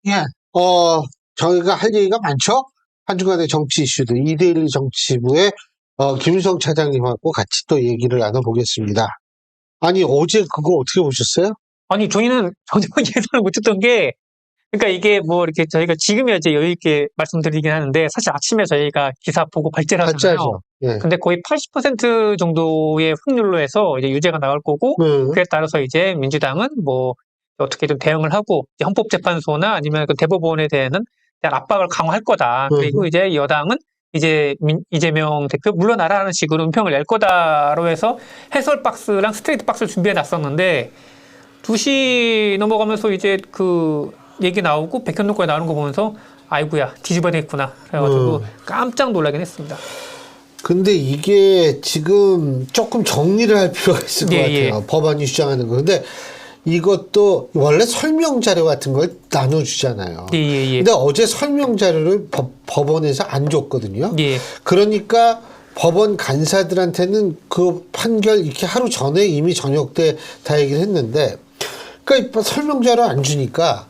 예, 저희가 할 얘기가 많죠? 한 주간의 정치 이슈들, 이데일리 정치부의 김유성 차장님하고 같이 또 얘기를 나눠보겠습니다. 아니, 어제 그거 어떻게 보셨어요? 아니, 저희는 전혀 예상을 못했던 게, 그러니까 이게 뭐 이렇게 저희가 지금이야 이제 여유 있게 말씀드리긴 하는데, 사실 아침에 저희가 기사 보고 발제를 하잖아요. 발제하죠. 예. 근데 거의 80% 정도의 확률로 해서 이제 유죄가 나올 거고, 그에 따라서 이제 민주당은 뭐 어떻게든 대응을 하고, 이제 헌법재판소나 아니면 그 대법원에 대한 압박을 강화할 거다. 그리고 이제 여당은 이제 이재명 대표 물러나라는 식으로 은평을 낼 거다로 해서 해설 박스랑 스트레이트 박스를 준비해 놨었는데, 2시 넘어가면서 이제 그 얘기 나오고 백현동 거에 나오는 거 보면서 아이고야 뒤집어야 되겠구나 그래가지고 깜짝 놀라긴 했습니다. 근데 이게 지금 조금 정리를 할 필요가 있을 것 같아요. 법안이 주장하는 거. 근데 이것도 원래 설명 자료 같은 걸 나눠주잖아요. 근데 어제 설명 자료를 법원에서 안 줬거든요. 그러니까 법원 간사들한테는 그 판결 이렇게 하루 전에 이미 저녁 때 다 얘기를 했는데, 그러니까 설명 자료 안 주니까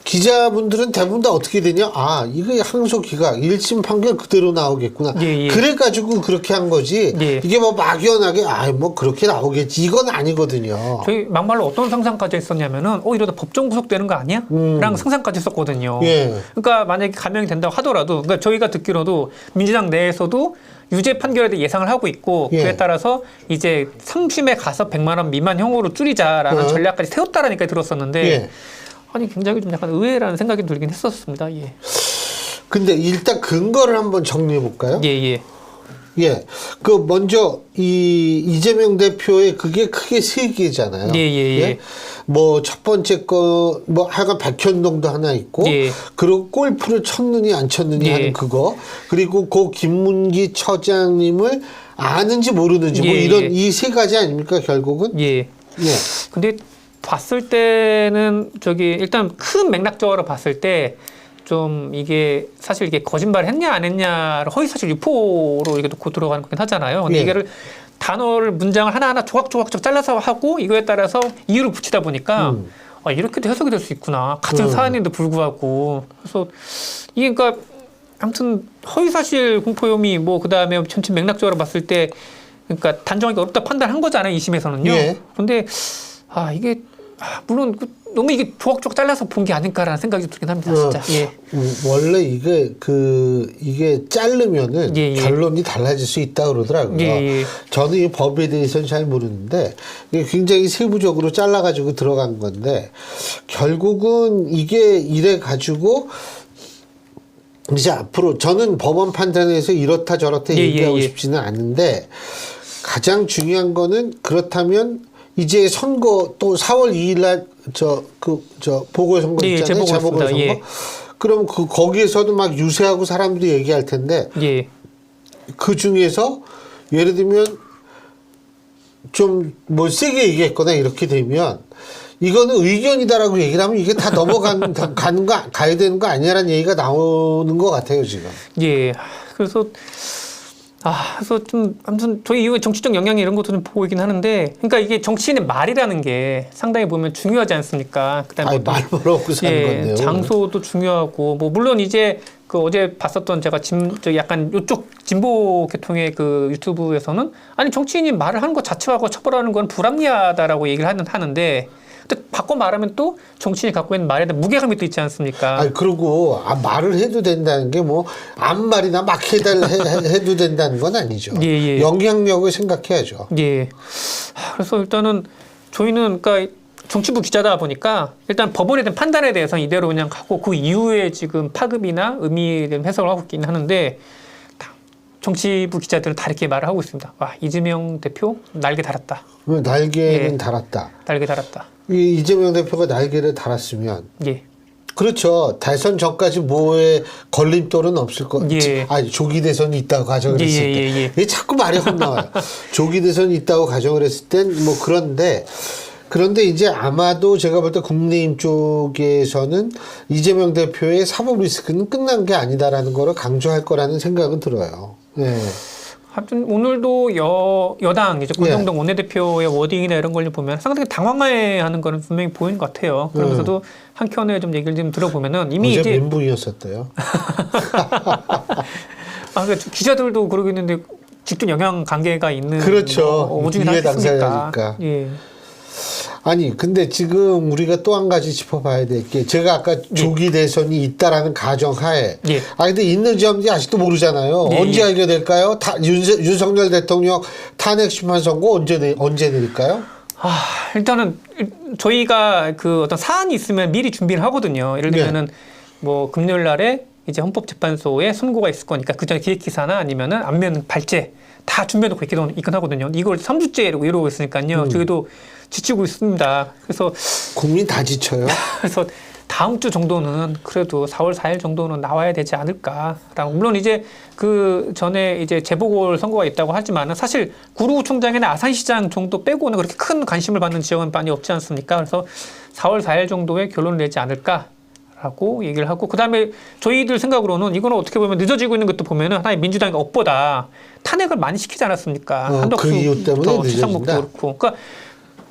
기자분들은 대부분 다 어떻게 되냐? 아, 이거 항소기각 1심 판결 그대로 나오겠구나. 그래가지고 그렇게 한 거지. 이게 뭐 막연하게 뭐 그렇게 나오겠지. 이건 아니거든요. 저희 막말로 어떤 상상까지 했었냐면은 이러다 법정 구속되는 거 아니야? 라는 상상까지 했었거든요. 그러니까 만약에 감형이 된다고 하더라도, 그러니까 저희가 듣기로도 민주당 내에서도 유죄 판결에 대해 예상을 하고 있고, 그에 따라서 이제 3심에 가서 100만 원 미만 형으로 줄이자라는 전략까지 세웠다라니까 들었었는데, 아니 굉장히 좀 약간 의외라는 생각이 들긴 했었습니다. 근데 일단 근거를 한번 정리해 볼까요? 그 먼저 이재명 대표의 그게 크게 세 개잖아요. 뭐 첫 번째 거 뭐 하여간 백현동도 하나 있고, 그리고 골프를 쳤느니 안 쳤느니 하는 그거, 그리고 그 김문기 처장님을 아는지 모르는지 뭐 이런 이 세 가지 아닙니까 결국은? 근데 봤을 때는 일단 큰 맥락적으로 봤을 때 좀 이게 사실 이게 거짓말을 했냐 안 했냐를 허위사실 유포로 이게 놓고 들어가는 거긴 하잖아요. 근데 이거를 단어를 문장을 하나하나 조각조각 잘라서 하고 이거에 따라서 이유를 붙이다 보니까 이렇게도 해석이 될 수 있구나. 같은 사안인데 불구하고. 그래서 이게 그러니까 아무튼 허위사실 공포 혐의 뭐 그다음에 전체 맥락적으로 봤을 때 그러니까 단정하기 어렵다 판단한 거잖아요. 2심에서는요. 그런데 이게 물론 너무 이게 조각조각 잘라서 본 게 아닐까라는 생각이 들긴 합니다. 진짜. 원래 이게 자르면은 결론이 달라질 수 있다 그러더라고요. 저는 이 법에 대해서는 잘 모르는데 이게 굉장히 세부적으로 잘라가지고 들어간 건데, 결국은 이게 이래 가지고 이제 앞으로 저는 법원 판단에서 이렇다 저렇다 얘기하고 싶지는 않은데, 가장 중요한 거는 그렇다면 이제 선거 또 4월 2일 날 보궐선거 있잖아요. 재보궐선거. 그럼 거기에서도 막 유세하고 사람들이 얘기할 텐데, 그 중에서 예를 들면 좀 뭐 세게 얘기했거나 이렇게 되면 이거는 의견이다라고 얘기를 하면 이게 다 가야 되는 거 아니냐라는 얘기가 나오는 것 같아요, 지금. 그래서 좀, 아무튼, 저희 이후에 정치적 영향이 이런 것도 좀 보고 있긴 하는데, 그러니까 이게 정치인의 말이라는 게 상당히 보면 중요하지 않습니까? 그 다음에 말 벌어먹고 사는 건데요. 장소도 중요하고, 뭐, 물론 이제 어제 봤었던 제가 약간 요쪽 진보 계통의 그 유튜브에서는 아니, 정치인이 말을 하는 것 자체하고 처벌하는 건 불합리하다라고 얘기를 하는데, 근데 바꿔 말하면 또 정치인이 갖고 있는 말에 대한 무게감이 또 있지 않습니까? 그리고 말을 해도 된다는 게 뭐 아무 말이나 막 해도 된다는 건 아니죠. 영향력을 생각해야죠. 그래서 일단은 저희는 그러니까 정치부 기자다 보니까 일단 법원에 대한 판단에 대해서는 이대로 그냥 하고, 그 이후에 지금 파급이나 의미에 대한 해석을 하고 있긴 하는데, 정치부 기자들은 다 이렇게 말을 하고 있습니다. 이재명 대표 날개 달았다. 날개는 달았다. 날개 달았다. 이재명 대표가 날개를 달았으면, 그렇죠. 대선 전까지 뭐에 걸림돌은 없을 거. 조기 대선이 있다고 가정을 했을 때. 이게 자꾸 말이 헛나와요. 조기 대선이 있다고 가정을 했을 땐 뭐 그런데 이제 아마도 제가 볼 때 국민의힘 쪽에서는 이재명 대표의 사법 리스크는 끝난 게 아니다라는 거를 강조할 거라는 생각은 들어요. 하여튼 오늘도 여당 이제 권성동 원내대표의 워딩이나 이런 걸 보면 상당히 당황해하는 거는 분명히 보이는 것 같아요. 그러면서도 한켠에 좀 얘기를 좀 들어보면은 이미 어제 이제 멘붕이었었대요. 그러니까 기자들도 그러고 있는데 직접 영향 관계가 있는 그렇죠. 오중에 이해 당했으니까. 당사자니까. 예. 아니 근데 지금 우리가 또 한 가지 짚어봐야 될 게 제가 아까 조기 대선이 있다라는 가정하에 예. 근데 있는지 없는지 아직도 모르잖아요. 예, 언제 예. 알게 될까요? 윤석열 대통령 탄핵 심판 선고 언제 내릴까요? 일단은 저희가 그 어떤 사안이 있으면 미리 준비를 하거든요. 예를 들면은 뭐 금요일 날에 이제 헌법재판소에 선고가 있을 거니까 그 전에 기획기사나 아니면은 안면 발제 다 준비해놓고 있긴 하거든요. 이걸 3주째 이러고 있으니까요. 저희도 지치고 있습니다. 그래서 국민 다 지쳐요. 그래서 다음 주 정도는 그래도 4월 4일 정도는 나와야 되지 않을까라고. 물론 이제 그 전에 이제 재보궐 선거가 있다고 하지만은 사실 구로구청장이나 아산시장 정도 빼고는 그렇게 큰 관심을 받는 지역은 많이 없지 않습니까? 그래서 4월 4일 정도에 결론을 내지 않을까라고 얘기를 하고, 그다음에 저희들 생각으로는 이거는 어떻게 보면 늦어지고 있는 것도 보면은 하나의 민주당의 업보다 탄핵을 많이 시키지 않았습니까? 그 이유 때문에 지상목도 그렇고. 그러니까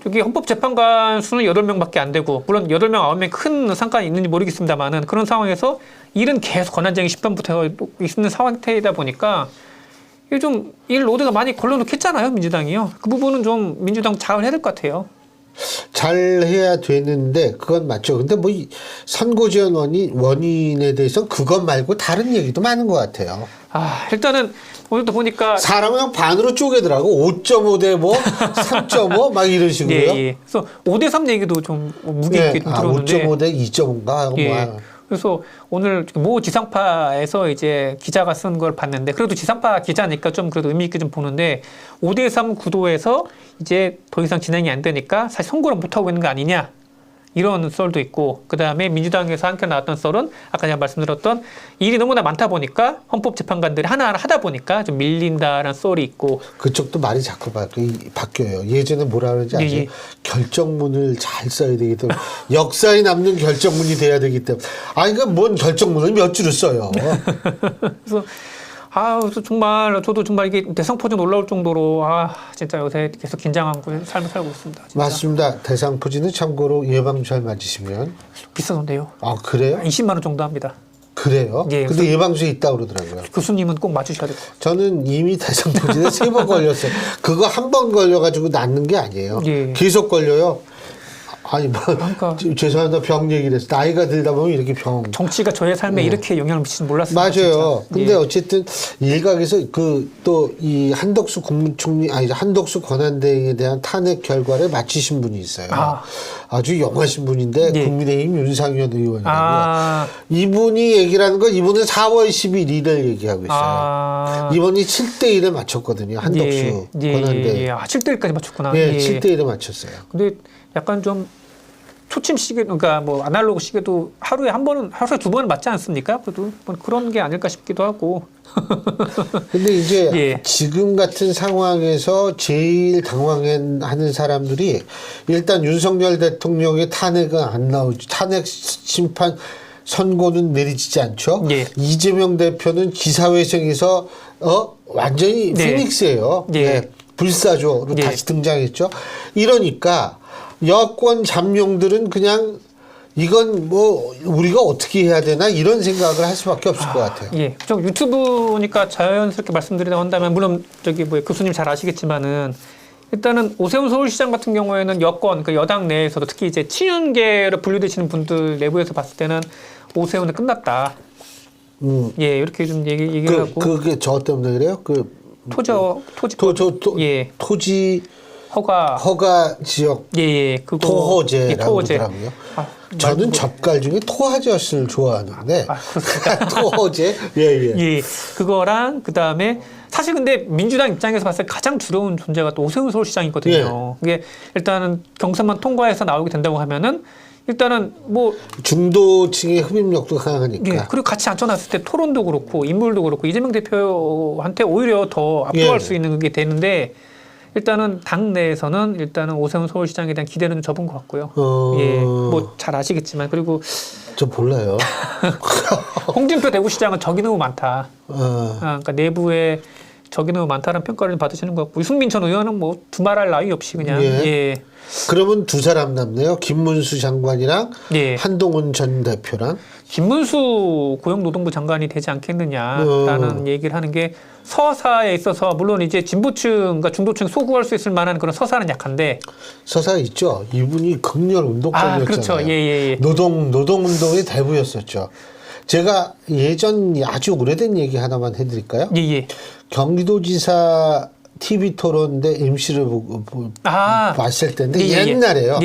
여기 헌법재판관 수는 8명밖에 안 되고, 물론 8명, 9명 큰 상관이 있는지 모르겠습니다만은 그런 상황에서 일은 계속 권한쟁의 심판부터 있는 상태이다 보니까 이게 좀 일 로드가 많이 걸러놓겠잖아요, 민주당이요. 그 부분은 좀 민주당 잘 해야 될 것 같아요. 잘 해야 되는데 그건 맞죠. 근데 뭐 이 선고 지연 원인에 대해서 그것 말고 다른 얘기도 많은 것 같아요. 일단은 오늘도 보니까 사람은 그냥 반으로 쪼개더라고. 5.5 대 뭐 3.5 막 이런 식으로요. 예. 그래서 5대 3 얘기도 좀 무게 있게 좀 들었는데 5.5 대 2.5인가 뭐. 그래서 오늘 모 지상파에서 이제 기자가 쓴 걸 봤는데, 그래도 지상파 기자니까 좀 그래도 의미 있게 좀 보는데 5대 3 구도에서 이제 더 이상 진행이 안 되니까 사실 선고를 못 하고 있는 거 아니냐, 이런 썰도 있고, 그 다음에 민주당에서 한편 나왔던 썰은 아까 제가 말씀드렸던 일이 너무나 많다 보니까 헌법재판관들이 하나하나 하다 보니까 좀 밀린다라는 썰이 있고. 그쪽도 말이 자꾸 바뀌어요. 예전에 뭐라 그러는지 아세요? 결정문을 잘 써야 되기 때문에 역사에 남는 결정문이 돼야 되기 때문에. 그러니까 뭔 결정문을 몇 줄을 써요. 그래서 그래서 정말 저도 정말 이게 대상포진 올라올 정도로 진짜 요새 계속 긴장한 삶을 살고 있습니다. 진짜. 맞습니다. 대상포진은 참고로 예방주사 맞으시면 비싸던데요. 그래요? 20만 원 정도 합니다. 그래요? 예, 근데 예방주사 있다고 그러더라고요. 교수님은 꼭 맞으셔야 될 것 같아요. 저는 이미 대상포진에 3번 걸렸어요. 그거 한 번 걸려가지고 낫는 게 아니에요. 계속 걸려요. 그러니까 죄송합니다. 병 얘기를 해서 나이가 들다 보면 이렇게 정치가 저의 삶에 이렇게 영향을 미치는 몰랐어요. 맞아요. 진짜. 근데 어쨌든 일각에서 또 이 한덕수 국무총리 한덕수 권한대행에 대한 탄핵 결과를 마치신 분이 있어요. 아주 영하신 분인데 국민의힘 윤상현 의원이라고요. 이분이 얘기를 하는 건 이분은 4월 11일을 얘기하고 있어요. 이번이 7대1에 맞췄거든요. 한덕수 권한대행. 7대1까지 맞췄구나. 7대1에 맞췄어요. 근데 약간 좀 초침 시계, 그러니까 뭐 아날로그 시계도 하루에 두 번은 맞지 않습니까? 그래도 뭐 그런 게 아닐까 싶기도 하고. 근데 이제 지금 같은 상황에서 제일 당황하는 사람들이 일단 윤석열 대통령의 탄핵은 안 나오죠. 탄핵 심판 선고는 내리지 않죠. 이재명 대표는 기사회생에서 완전히 피닉스예요. 불사조로 다시 등장했죠. 이러니까 여권 잠룡들은 그냥 이건 뭐 우리가 어떻게 해야 되나 이런 생각을 할 수밖에 없을 것 같아요. 좀 유튜브니까 자연스럽게 말씀드리다 한다면, 물론 교수님 잘 아시겠지만은 일단은 오세훈 서울시장 같은 경우에는 여권, 그 여당 내에서도 특히 이제 친윤계로 분류되시는 분들 내부에서 봤을 때는 오세훈은 끝났다. 이렇게 좀 얘기를 하고. 그게 저 때문에 그래요? 토지 허가 지역 그거 토호제라고 그러더라고요. 저는 젓갈 중에 토화젓을 좋아하는데 토호제 그거랑 그다음에 사실 근데 민주당 입장에서 봤을 때 가장 두려운 존재가 또 오세훈 서울시장이거든요. 이게 일단은 경선만 통과해서 나오게 된다고 하면은 일단은 뭐 중도층의 흡입력도 강하니까. 그리고 같이 앉혀놨을 때 토론도 그렇고 인물도 그렇고 이재명 대표한테 오히려 더 압도할 수 있는 게 되는데, 일단은 당 내에서는 일단은 오세훈 서울시장에 대한 기대는 접은 것 같고요. 뭐 잘 아시겠지만, 그리고 저 몰라요. 홍준표 대구시장은 적이 너무 많다. 그러니까 내부에 적이 너무 많다는 평가를 받으시는 것 같고 유승민 전 의원은 뭐 두말할 나위 없이 그냥 예. 그러면 두 사람 남네요. 김문수 장관이랑 예. 한동훈 전 대표랑. 김문수 고용노동부 장관이 되지 않겠느냐라는 얘기를 하는 게 서사에 있어서 물론 이제 진보층과 중도층 소구할 수 있을 만한 그런 서사는 약한데 서사 있죠. 이분이 극렬 운동권이었잖아요. 그렇죠. 예. 노동운동의 대부였었죠. 제가 예전 아주 오래된 얘기 하나만 해드릴까요? 예. 경기도지사 TV 토론대 MC를 봤을 때인데 옛날에요.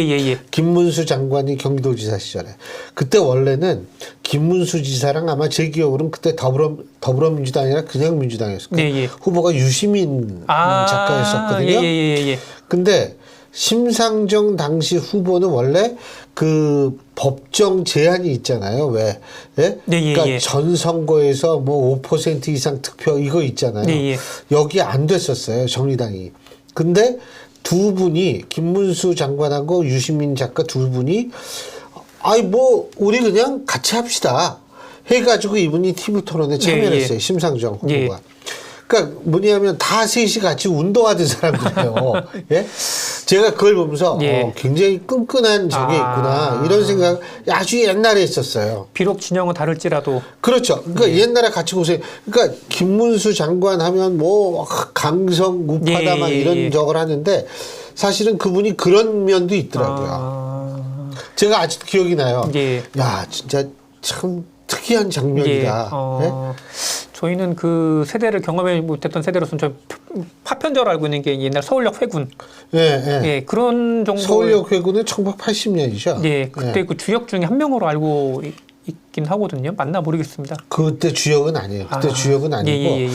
김문수 장관이 경기도지사 시절에 그때 원래는 김문수 지사랑 아마 제 기억으로는 그때 더불어민주당이라 그냥 민주당이었을 거예요. 후보가 유시민 작가였었거든요. 근데 심상정 당시 후보는 원래 그 법정 제한이 있잖아요. 왜? 그러니까 전 선거에서 뭐 5% 이상 득표 이거 있잖아요. 여기 안 됐었어요. 정의당이. 근데 두 분이 김문수 장관하고 유시민 작가 두 분이 우리 그냥 같이 합시다. 해가지고 이분이 TV 토론에 참여를 했어요. 심상정 후보가. 그러니까 뭐냐면 다 셋이 같이 운동하던 사람들이에요. 예? 제가 그걸 보면서 굉장히 끈끈한 적이 있구나 이런 생각 아주 옛날에 있었어요. 비록 진영은 다를지라도. 그렇죠. 그러니까 옛날에 같이 보세요. 그러니까 김문수 장관 하면 뭐 강성 우파다 막 이런 적을 하는데 사실은 그분이 그런 면도 있더라고요. 제가 아직도 기억이 나요. 야 진짜 참 특이한 장면이다. 저희는 그 세대를 경험해 못했던 세대로서는 저 파편적으로 알고 있는 게 옛날 서울역 회군. 그런 정도. 서울역 회군은 1980년이죠. 그때 그 주역 중에 한 명으로 알고 있긴 하거든요. 맞나 모르겠습니다. 그때 주역은 아니에요. 그때 주역은 아니고.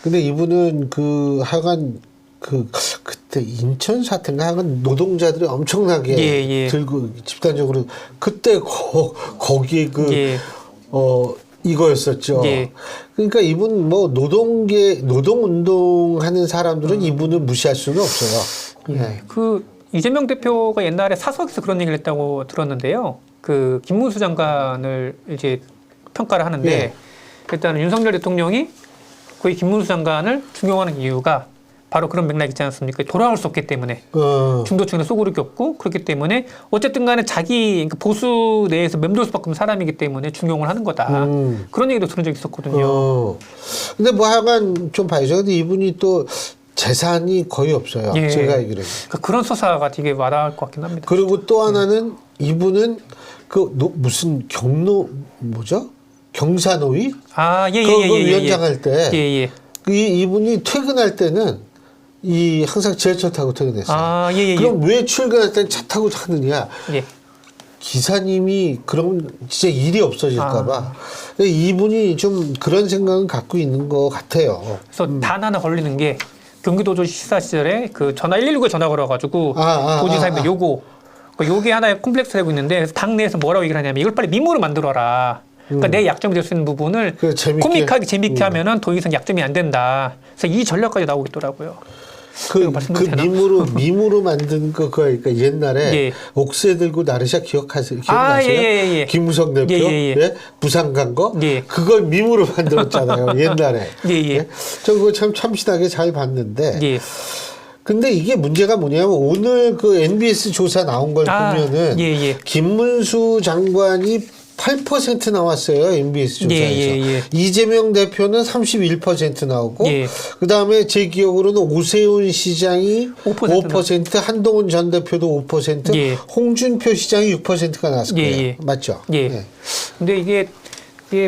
근데 이분은 그 하여간 그때 인천 사태인가 하여간 노동자들이 엄청나게 들고 집단적으로 그때 거기에 이거였었죠. 그러니까 이분 뭐 노동운동 하는 사람들은 이분을 무시할 수는 없어요. 그 이재명 대표가 옛날에 사석에서 그런 얘기를 했다고 들었는데요. 그 김문수 장관을 이제 평가를 하는데 일단은 윤석열 대통령이 거의 김문수 장관을 중용하는 이유가 바로 그런 맥락 있지 않습니까? 돌아올 수 없기 때문에 중도층에 쏘구를 겪고 그렇기 때문에 어쨌든 간에 자기 보수 내에서 맴돌 수밖에 없는 사람이기 때문에 중용을 하는 거다. 그런 얘기도 들은 적이 있었거든요. 근데 뭐 하여간 좀 봐야죠. 근데 이분이 또 재산이 거의 없어요. 제가 알기로는. 그러니까 그런 서사가 되게 와닿을 것 같긴 합니다. 그리고 또 하나는 이분은 무슨 경사노위? 위원장 할 때 이분이 퇴근할 때는 항상 지하철 타고 퇴근했어요. 그럼 왜 출근할 때는 차 타고 타느냐? 기사님이 그럼 진짜 일이 없어질까봐. 이분이 좀 그런 생각은 갖고 있는 것 같아요. 그래서 단 하나 걸리는 게 경기도지사 시사 시절에 그 전화 119에 전화 걸어가지고 도지사님들 요게 하나의 콤플렉스가 되고 있는데 그래서 당내에서 뭐라고 얘기를 하냐면 이걸 빨리 미모를 만들어라. 그러니까 내 약점이 될 수 있는 부분을 코믹하게 재밌게 하면은 더 이상 약점이 안 된다. 그래서 이 전략까지 나오고 있더라고요. 밈으로 만든 그러니까 옛날에 옥새 들고 나르샤 기억나세요? 김무성 대표 부산 간 거 그걸 밈으로 만들었잖아요. 옛날에. 저 그거 참 참신하게 잘 봤는데. 근데 이게 문제가 뭐냐면 오늘 그 NBS 조사 나온 걸 보면은 김문수 장관이 8% 나왔어요. MBS 조사에서. 이재명 대표는 31% 나오고 그다음에 제 기억으로는 오세훈 시장이 5%, 한동훈 전 대표도 5%, 홍준표 시장이 6%가 나왔을 거예요. 맞죠? 근데 이게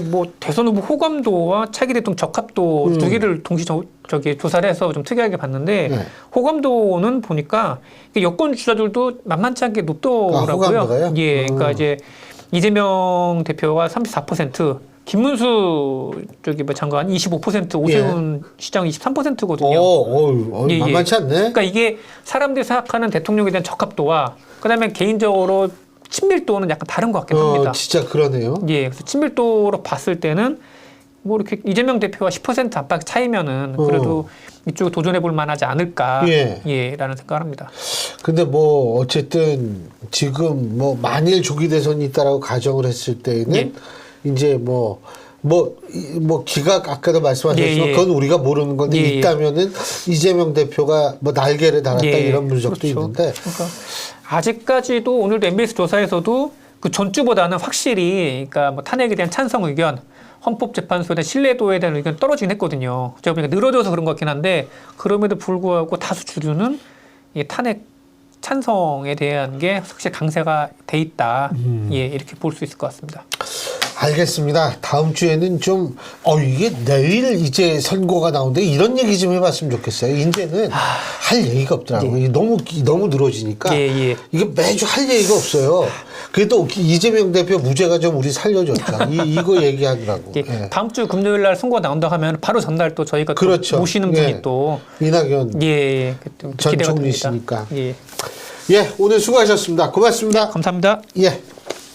뭐 대선 후보 호감도와 차기 대통령 적합도 두 개를 동시 조사를 해서 좀 특이하게 봤는데 호감도는 보니까 여권 주자들도 만만치 않게 높더라고요. 호감도가요? 그러니까 이제 이재명 대표가 34%, 김문수 장관 25%, 오세훈 시장 23%거든요. 만만치 않네. 그러니까 이게 사람들이 생각하는 대통령에 대한 적합도와 그다음에 개인적으로 친밀도는 약간 다른 것 같긴 합니다. 진짜 그러네요. 그래서 친밀도로 봤을 때는 뭐 이렇게 이재명 대표가 10% 안팎 차이면은 그래도 이쪽에 도전해 볼 만하지 않을까 라는 생각을 합니다. 근데 뭐 어쨌든 지금 뭐 만일 조기 대선이 있다라고 가정을 했을 때는 이제 뭐 뭐 기각 아까도 말씀하셨지만 예, 예. 그건 우리가 모르는 건데 예, 예. 있다면은 이재명 대표가 뭐 날개를 달았다 예, 이런 분석도 그렇죠. 있는데 그러니까 아직까지도 오늘도 MBS 조사에서도 그 전주보다는 확실히 그러니까 뭐 탄핵에 대한 찬성 의견, 헌법재판소에 대한 신뢰도에 대한 의견 떨어지긴 했거든요. 제가 보니까 늘어져서 그런 것 같긴 한데 그럼에도 불구하고 다수 주류는 이 탄핵 찬성에 대한 게 확실히 강세가 돼 있다. 예, 이렇게 볼 수 있을 것 같습니다. 알겠습니다. 다음 주에는 좀 이게 내일 이제 선거가 나오는데 이런 얘기 좀 해봤으면 좋겠어요. 이제는 할 얘기가 없더라고요. 예. 너무 늘어지니까 예, 예. 이게 매주 할 얘기가 없어요. 그래도 이재명 대표 무죄가 좀 우리 살려줬다. 이거 얘기하더라고. 예, 예. 다음 주 금요일 날 선거가 나온다 하면 바로 전날 또 저희가 그렇죠. 또 모시는 분이 예. 또 이낙연 예, 전 기대가 됩니다. 총리시니까. 예, 예, 오늘 수고하셨습니다. 고맙습니다. 감사합니다. 예.